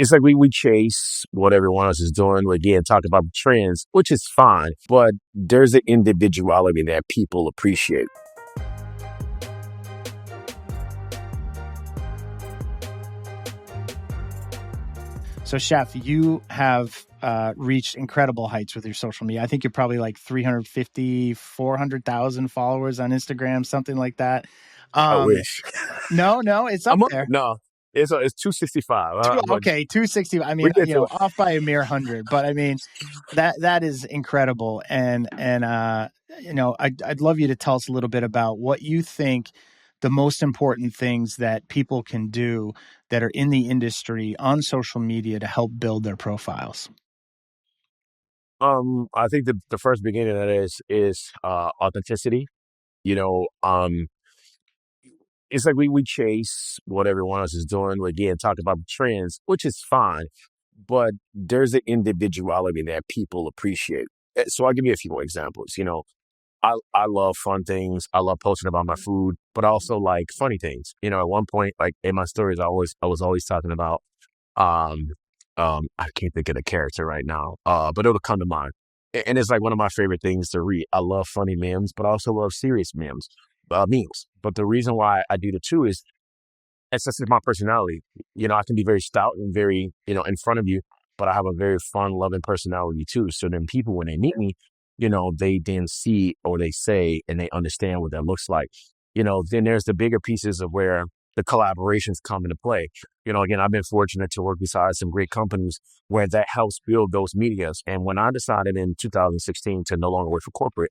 it's like we chase what everyone else is doing. We again talk about trends, which is fine, but there's an individuality that people appreciate. So, Chef, you have reached incredible heights with your social media. I think you're probably like 350, 400,000 followers on Instagram, something like that. I wish. No, it's up there. No, it's 265. Okay, 260. I We mean, get to it. off by a mere 100, but I mean, that is incredible. And I'd love you to tell us a little bit about what you think the most important things that people can do that are in the industry on social media to help build their profiles. I think the first beginning of that is authenticity. You know, it's like we chase what everyone else is doing. We again talk about trends, which is fine, but there's an individuality that people appreciate. So I'll give you a few more examples. I love fun things. I love posting about my food, but I also like funny things. At one point, like in my stories, I was always talking about um I can't think of the character right now, but it'll come to mind. And it's like one of my favorite things to read. I love funny memes, but I also love serious memes. But the reason why I do the two is it's just my personality. I can be very stout and very, in front of you, but I have a very fun, loving personality too. So then people, when they meet me, they then see or they say and they understand what that looks like. Then there's the bigger pieces of where the collaborations come into play. Again, I've been fortunate to work beside some great companies where that helps build those medias. And when I decided in 2016 to no longer work for corporate,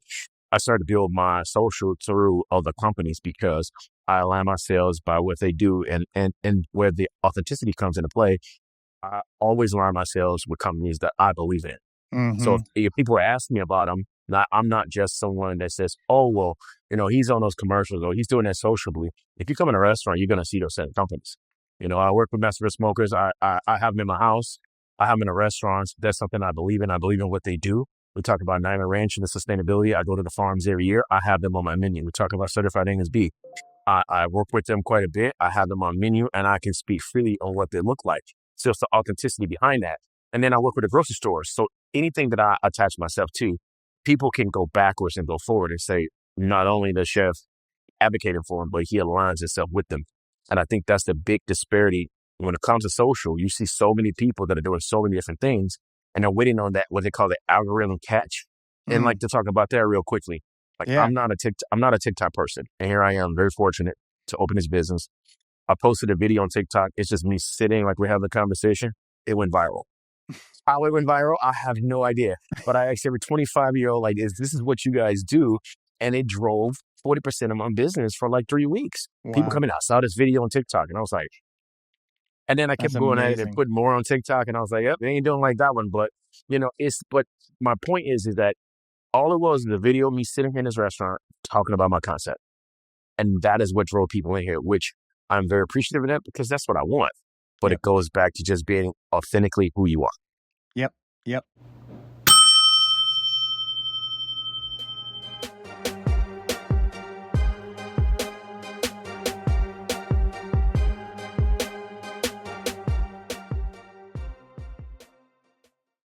I started to build my social through other companies because I align my sales by what they do and where the authenticity comes into play. I always align my sales with companies that I believe in. Mm-hmm. So if people ask me about them, I'm not just someone that says, oh, well, he's on those commercials or he's doing that socially. If you come in a restaurant, you're going to see those same companies. I work with master smokers. I have them in my house. I have them in the restaurants. That's something I believe in. I believe in what they do. We talk about Niner Ranch and the sustainability. I go to the farms every year. I have them on my menu. We talk about certified Angus beef. I work with them quite a bit. I have them on menu and I can speak freely on what they look like. So it's the authenticity behind that. And then I work with the grocery stores. So anything that I attach myself to, people can go backwards and go forward and say, not only the chef advocating for him, but he aligns himself with them. And I think that's the big disparity when it comes to social. You see so many people that are doing so many different things and they're waiting on that, what they call the algorithm catch. And like to talk about that real quickly. I'm not a TikTok person. And here I am, very fortunate to open this business. I posted a video on TikTok. It's just me sitting like we're having a conversation. It went viral. How it went viral, I have no idea. But I asked every 25-year-old, this is what you guys do? And it drove 40% of my business for like 3 weeks. Wow. People coming out, I saw this video on TikTok and I was like, and then I kept going at it and putting more on TikTok and I was like, yep, they ain't doing like that one. But, but my point is that all it was a video of me sitting in this restaurant talking about my concept. And that is what drove people in here, which I'm very appreciative of that because that's what I want. But it goes back to just being authentically who you are. Yep.